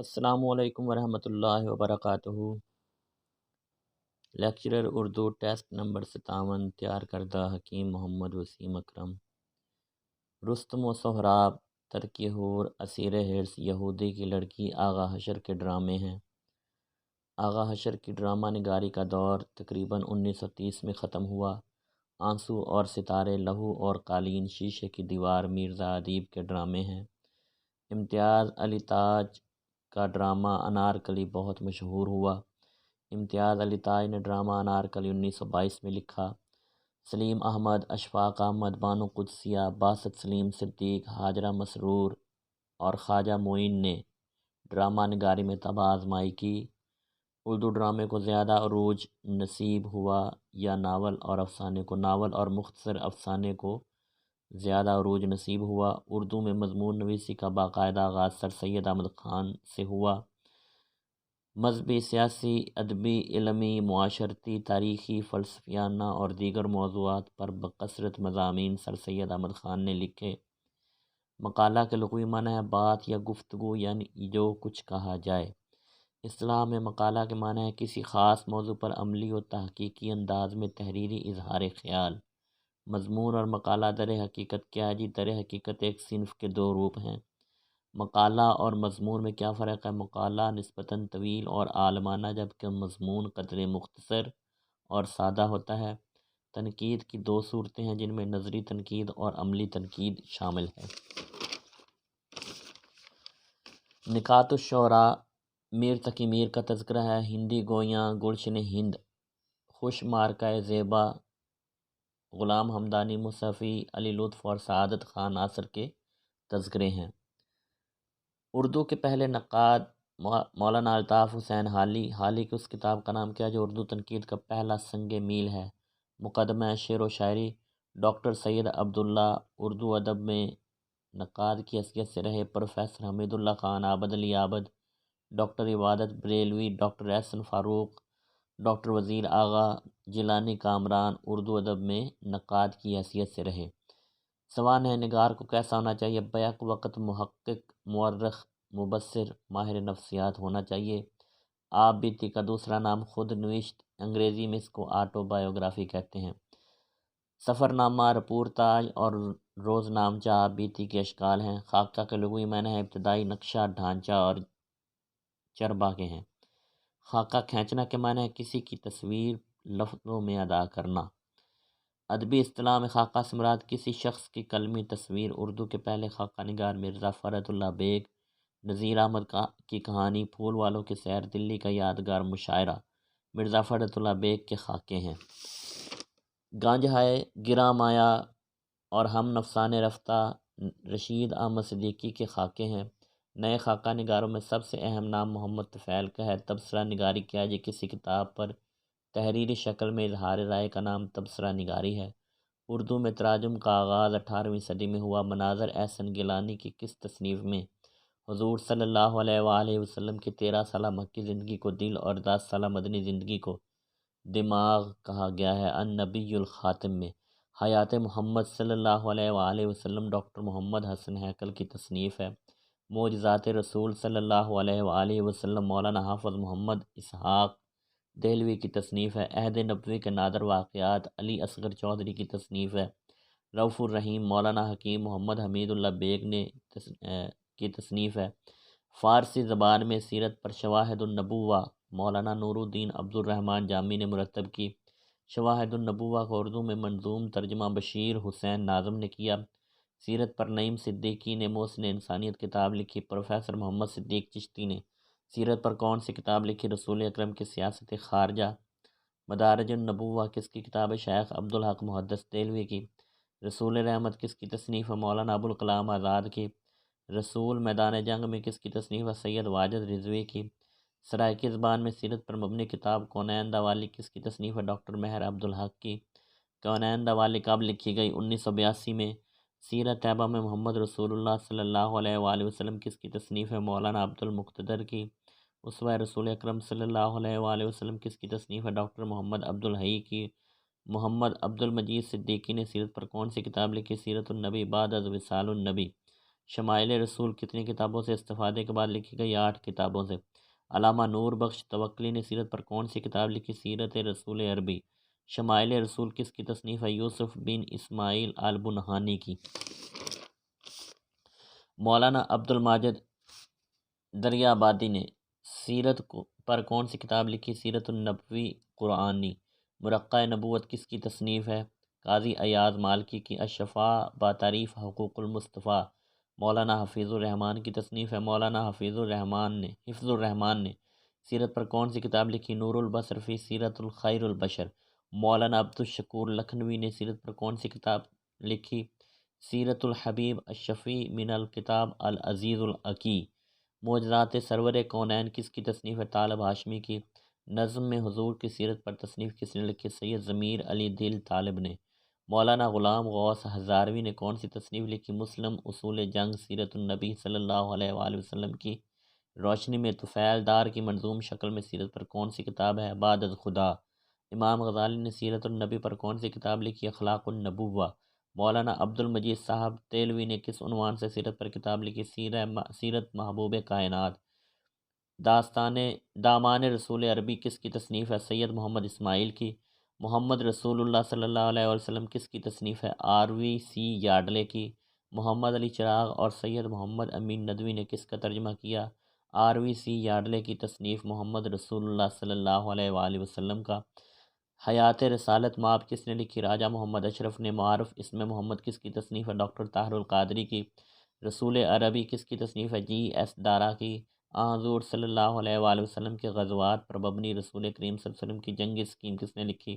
السلام علیکم ورحمۃ اللہ وبرکاتہ۔ لیکچرر اردو ٹیسٹ نمبر 57 تیار کردہ حکیم محمد وسیم اکرم۔ رستم و سہراب، ترک حور، اسیر حرص، یہودی کی لڑکی آغا حشر کے ڈرامے ہیں۔ آغا حشر کی ڈرامہ نگاری کا دور تقریباً 1930 میں ختم ہوا۔ آنسو اور ستارے، لہو اور قالین، شیشے کی دیوار میرزا ادیب کے ڈرامے ہیں۔ امتیاز علی تاج کا ڈرامہ انارکلی بہت مشہور ہوا۔ امتیاز علی تاج نے ڈرامہ انارکلی 1922 میں لکھا۔ سلیم احمد، اشفاق احمد، بانو قدسیہ، باسط سلیم صدیق، ہاجرہ مسرور اور خواجہ معین نے ڈرامہ نگاری میں طبع آزمائی کی۔ اردو ڈرامے کو زیادہ عروج نصیب ہوا یا ناول اور افسانے کو؟ ناول اور مختصر افسانے کو زیادہ عروج نصیب ہوا۔ اردو میں مضمون نویسی کا باقاعدہ آغاز سر سید احمد خان سے ہوا۔ مذہبی، سیاسی، ادبی، علمی، معاشرتی، تاریخی، فلسفیانہ اور دیگر موضوعات پر بکثرت مضامین سر سید احمد خان نے لکھے۔ مقالہ کے لغوی معنی ہے بات یا گفتگو، یعنی جو کچھ کہا جائے۔ اصطلاح میں مقالہ کے معنی ہے کسی خاص موضوع پر عملی و تحقیقی انداز میں تحریری اظہار خیال۔ مضمون اور مقالہ در حقیقت کیا ہے؟ در حقیقت ایک صنف کے دو روپ ہیں۔ مقالہ اور مضمون میں کیا فرق ہے؟ مقالہ نسبتاً طویل اور عالمانہ، جبکہ مضمون قدرے مختصر اور سادہ ہوتا ہے۔ تنقید کی دو صورتیں ہیں جن میں نظری تنقید اور عملی تنقید شامل ہے۔ نکات الشعراء، میر تقی میر کا تذکرہ ہے۔ ہندی گویاں، گلشن ہند، خوش مارکہ زیبا، غلام حمدانی مصحفی، علی لطف اور سعادت خان ناصر کے تذکرے ہیں۔ اردو کے پہلے نقاد مولانا الطاف حسین حالی کی اس کتاب کا نام کیا ہے جو اردو تنقید کا پہلا سنگ میل ہے؟ مقدمہ شعر و شاعری۔ ڈاکٹر سید عبداللہ اردو ادب میں نقاد کی حیثیت سے رہے۔ پروفیسر حمید اللہ خان، عابد علی عابد، ڈاکٹر عبادت بریلوی، ڈاکٹر احسن فاروق، ڈاکٹر وزیر آغا، جیلانی کامران اردو ادب میں نقاد کی حیثیت سے رہے۔ سوال ہے نگار کو کیسا ہونا چاہیے؟ بیک وقت محقق، مورخ، مبصر، ماہر نفسیات ہونا چاہیے۔ آپ بیتی کا دوسرا نام خود نوشت، انگریزی میں اس کو آٹو بایوگرافی کہتے ہیں۔ سفر نامہ، رپورتاج اور روز نامچہ آپ بیتی کے اشکال ہیں۔ خاکہ کے لغوی معنی ہے ابتدائی نقشہ، ڈھانچہ اور چربا کے ہیں۔ خاکہ کھینچنا کے معنی ہے کسی کی تصویر لفظوں میں ادا کرنا۔ ادبی اصطلاح میں خاکہ سے مراد کسی شخص کی قلمی تصویر۔ اردو کے پہلے خاکہ نگار مرزا فرحت اللہ بیگ، نذیر احمد کی کہانی، پھول والوں کی سیر، دلی کا یادگار مشاعرہ مرزا فرحت اللہ بیگ کے خاکے ہیں۔ گنج ہے، گراں مایا اور ہم نفسان رفتہ رشید احمد صدیقی کے خاکے ہیں۔ نئے خاکہ نگاروں میں سب سے اہم نام محمد طفیل کا ہے۔ تبصرہ نگاری کیا ہے؟ یہ کسی کتاب پر تحریری شکل میں اظہار رائے کا نام تبصرہ نگاری ہے۔ اردو میں تراجم کا آغاز 18ویں صدی میں ہوا۔ مناظر احسن گیلانی کی کس تصنیف میں حضور صلی اللہ علیہ وآلہ وسلم کی 13 سالہ مکی زندگی کو دل اور 10 سالہ مدنی زندگی کو دماغ کہا گیا ہے؟ النبی الخاتم میں۔ حیات محمد صلی اللہ علیہ وآلہ وسلم ڈاکٹر محمد حسن ہیکل کی تصنیف ہے۔ معجزات رسول صلی اللہ علیہ وآلہ وسلم مولانا حافظ محمد اسحاق دہلوی کی تصنیف ہے۔ عہد نبوی کے نادر واقعات علی اصغر چودھری کی تصنیف ہے۔ رؤف الرحیم مولانا حکیم محمد حمید اللہ بیگ نے کی تصنیف ہے۔ فارسی زبان میں سیرت پر شواہد النبوہ مولانا نور الدین عبد الرحمن جامی نے مرتب کی۔ شواہد النبوہ کو اردو میں منظوم ترجمہ بشیر حسین ناظم نے کیا۔ سیرت پر نعیم صدیقی نے محسن انسانیت کتاب لکھی۔ پروفیسر محمد صدیق چشتی نے سیرت پر کون سی کتاب لکھی؟ رسول اکرم کی سیاست خارجہ۔ مدارج النبوہ کس کی کتاب ہے؟ شیخ عبدالحق محدث دہلوی کی۔ رسول رحمت کس کی تصنیف ہے؟ مولانا ابوالکلام آزاد کی۔ رسول میدان جنگ میں کس کی تصنیف ہے؟ سید واجد رضوی کی۔ سرائیکی زبان میں سیرت پر مبنی کتاب کونین دوالی کس کی تصنیف ہے؟ ڈاکٹر مہر عبدالحق کی۔ کونین دوالی کب لکھی گئی؟ 1982 میں۔ سیرت طیبہ میں محمد رسول اللہ صلی اللہ علیہ وآلہ وسلم کس کی تصنیف ہے؟ مولانا عبد المقتدر کی۔ اسوہ رسول اکرم صلی اللہ علیہ وآلہ وسلم کس کی تصنیف ہے؟ ڈاکٹر محمد عبدالحی کی۔ محمد عبد المجید صدیقی نے سیرت پر کون سی کتاب لکھی؟ سیرت النبی بعد از وصال النبی۔ شمائل رسول کتنی کتابوں سے استفادے کے بعد لکھی گئی؟ 8 کتابوں سے۔ علامہ نور بخش توکلی نے سیرت پر کون سی کتاب لکھی؟ سیرت رسول عربی۔ شمائل رسول کس کی تصنیف ہے؟ یوسف بن اسماعیل البنہانی کی۔ مولانا عبد الماجد دریا آبادی نے سیرت پر کون سی کتاب لکھی؟ سیرت النبوی قرآنی۔ مرقع نبوت کس کی تصنیف ہے؟ قاضی ایاز مالکی کی۔ الشفاء بتعریف حقوق المصطفیٰ مولانا حفیظ الرحمان کی تصنیف ہے۔ مولانا حفظ الرحمان نے سیرت پر کون سی کتاب لکھی؟ نور البصر فی سیرت الخیر البشر۔ مولانا عبد الشکور لکھنوی نے سیرت پر کون سی کتاب لکھی؟ سیرت الحبیب الشفیع من الکتاب العزیز العکی۔ معجزات سرور کونین کس کی تصنیف ہے؟ طالب ہاشمی کی۔ نظم میں حضور کی سیرت پر تصنیف کس نے لکھی؟ سید ضمیر علی دل طالب نے۔ مولانا غلام غوث ہزاروی نے کون سی تصنیف لکھی؟ مسلم اصول جنگ سیرت النبی صلی اللہ علیہ وآلہ وسلم کی روشنی میں طفیل دار کی منظوم شکل میں سیرت پر کون سی کتاب ہے؟ عبادت خدا۔ امام غزالی نے سیرت النبی پر کون سی کتاب لکھی؟ اخلاق النبوہ۔ مولانا عبد المجید صاحب تیلوی نے کس عنوان سے سیرت پر کتاب لکھی؟ سیرت محبوب کائنات۔ دامان رسول عربی کس کی تصنیف ہے؟ سید محمد اسماعیل کی۔ محمد رسول اللہ صلی اللہ علیہ وسلم کس کی تصنیف ہے؟ RVC یارڈلے کی۔ محمد علی چراغ اور سید محمد امین ندوی نے کس کا ترجمہ کیا؟ RVC یارڈلے کی تصنیف محمد رسول اللہ صلی اللہ علیہ وآلہ وسلم کا۔ حیات رسالت مآب کس نے لکھی؟ راجہ محمد اشرف نے۔ معارف اسم محمد کس کی تصنیف ہے؟ ڈاکٹر طاہر القادری کی۔ رسول عربی کس کی تصنیف ہے؟ GS دارا کی۔ حضور صلی اللہ علیہ وآلہ وسلم کے غزوات پر مبنی رسول کریم صلی اللہ علیہ وسلم کی جنگی اسکیم کس نے لکھی؟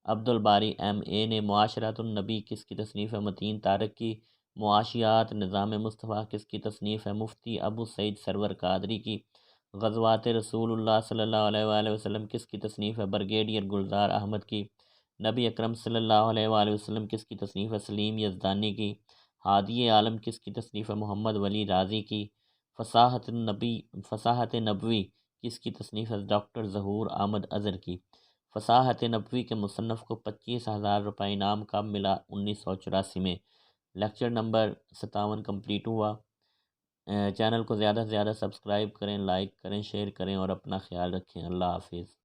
عبد الباری MA نے۔ معاشرات النبی کس کی تصنیف ہے؟ متین طارق کی۔ معاشیات نظام مصطفیٰ کس کی تصنیف ہے؟ مفتی ابو سعید سرور قادری کی۔ غزوات رسول اللہ صلی اللہ علیہ وآلہ وسلم کس کی تصنیف ہے؟ بریگیڈیئر گلزار احمد کی۔ نبی اکرم صلی اللہ علیہ وآلہ وسلم کس کی تصنیف ہے؟ سلیم یزدانی کی۔ ہادی عالم کس کی تصنیف ہے؟ محمد ولی رازی کی۔ فصاحت نبوی کس کی تصنیف ہے؟ ڈاکٹر ظہور احمد اظہر کی۔ فصاحت نبوی کے مصنف کو 25,000 روپے انعام کب ملا؟ 1984 میں۔ لیکچر نمبر 57 کمپلیٹ ہوا۔ چینل کو زیادہ سے زیادہ سبسکرائب کریں، لائک کریں، شیئر کریں اور اپنا خیال رکھیں۔ اللہ حافظ۔